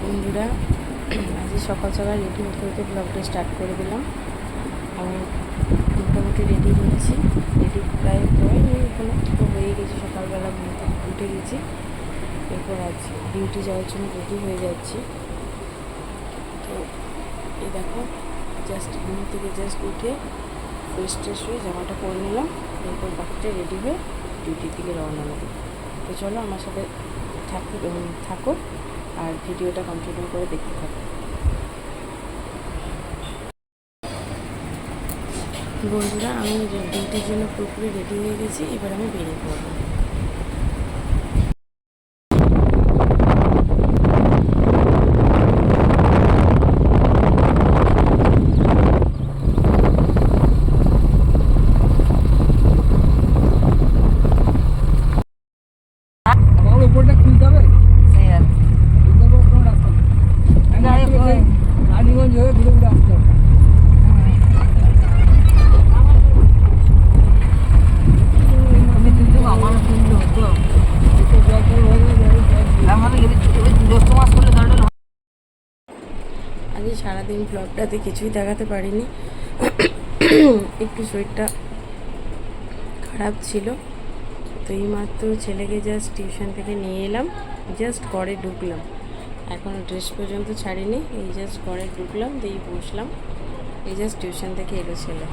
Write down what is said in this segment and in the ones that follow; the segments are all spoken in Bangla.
বন্ধুরা, আজ সকাল সকাল রেডি হতে হতে ব্লগটা স্টার্ট করে দিলাম। আমি মোটামুটি রেডি হচ্ছি, রেডি প্রায় হয়নি এখনো, তো হয়ে গেছি। সকালবেলা উঠে গেছি, এরপর আজ ডিউটি যাওয়ার জন্য রেডি হয়ে যাচ্ছি। তো এই দেখো, ঘুম থেকে উঠে ফ্রেশ ট্রেশ হয়ে জামাটা পরে নিলাম, এরপর বাকিটা রেডি হয়ে ডিউটির দিকে রওনা দেবো। তো চলো আমার সাথে থাকো আর ভিডিওটা কন্টিনিউ করে দেখতে থাকো। বন্ধুরা, আমি ডিউটির জন্য পুরোপুরি রেডি হয়ে গেছি, এবার আমি বেরিয়ে পড়বো। আজ সারাদিন ব্লগটাতে কিছুই দেখাতে পারিনি, একটু শরীরটা খারাপ ছিল। তো এইমাত্র ছেলেকে জাস্ট টিউশন থেকে নিয়ে এলাম, জাস্ট ঘরে ঢুকলাম, এখন ড্রেস পর্যন্ত ছাড়িনি। এই জাস্ট ঘরে ঢুকলাম, দিয়ে বসলাম। এই জাস্ট টিউশন থেকে এলো ছেলে।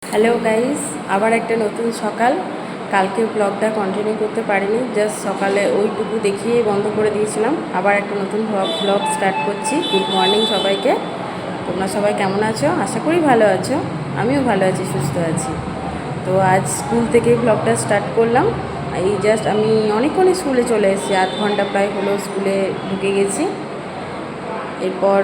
হ্যালো গাইস, আবার একটা নতুন সকাল। কালকে ব্লগটা কন্টিনিউ করতে পারিনি, জাস্ট সকালে ওইটুকু দেখিয়ে বন্ধ করে দিয়েছিলাম। আবার একটা নতুন ব্লগ স্টার্ট করছি। গুড মর্নিং সবাইকে। তোমরা সবাই কেমন আছো? আশা করি ভালো আছো। আমিও ভালো আছি, সুস্থ আছি। তো আজ স্কুল থেকে ব্লগটা স্টার্ট করলাম। এই জাস্ট আমি অনেকক্ষণ স্কুলে চলে এসেছি, 8 ঘন্টা প্রায় হলো স্কুলে ঢুকে গেছি। এরপর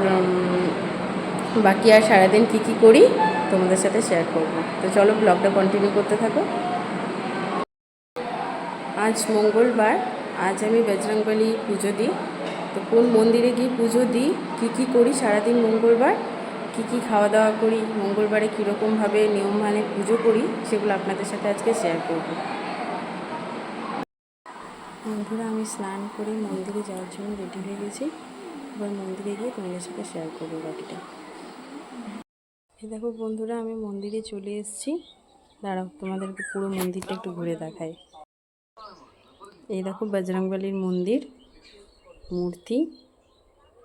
বাকি আর সারাদিন কী করি তোমাদের সাথে শেয়ার করব। তো চলো ব্লগটা কন্টিনিউ করতে থাকো। আজ মঙ্গলবার, আজ আমি বজরংবলী পুজো দিই। তো কোন মন্দিরে গিয়ে পুজো দিই, কী করি সারাদিন মঙ্গলবার, কী খাওয়া দাওয়া করি, মঙ্গলবারে কীরকমভাবে নিয়ম মানে পুজো করি, সেগুলো আপনাদের সাথে আজকে শেয়ার করব। বন্ধুরা, আমি স্নান করে মন্দিরে যাওয়ার জন্য রেডি হয়ে গেছি। এবার মন্দিরে গিয়ে তোমাদের সাথে শেয়ার করবো বাকিটা। এই দেখো বন্ধুরা, আমি মন্দিরে চলে এসেছি। দাঁড়াও, তোমাদেরকে পুরো মন্দিরটা একটু ঘুরে দেখাই। এই দেখো বজরংবলীর মন্দির, মূর্তি।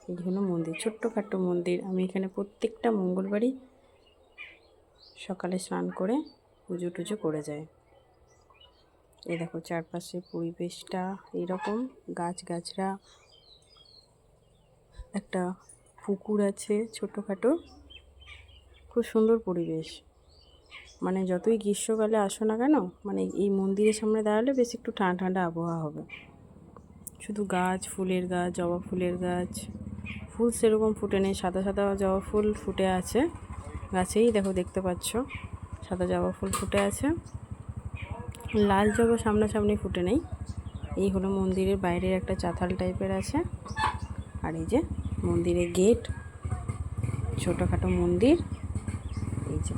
এই হলো মন্দির, ছোট্টখাট্ট মন্দির। আমি এখানে প্রত্যেকটা মঙ্গলবারই সকালে স্নান করে পুজো টুজো করে যাই। এই দেখো চারপাশে পরিবেশটা এইরকম, গাছগাছরা, একটা পুকুর আছে ছোটোখাটো, খুব সুন্দর পরিবেশ। মানে যতই গ্রীষ্মকালে আসো না কেন, মানে এই মন্দিরের সামনে দাঁড়ালে বেশ একটু ঠান্ডা ঠান্ডা আবহাওয়া হবে। শুধু গাছ, ফুলের গাছ, জবা ফুলের গাছ। ফুল সেরকম ফুটে নেই, সাদা সাদা জবা ফুল ফুটে আছে গাছেই। দেখো, দেখতে পাচ্ছ সাদা জবা ফুল ফুটে আছে, লাল জবা সামনাসামনি ফুটে নেই। এই হলো মন্দিরের বাইরের একটা চাতাল টাইপের আছে। আর এই যে মন্দিরের গেট, ছোটোখাটো মন্দির। এই যে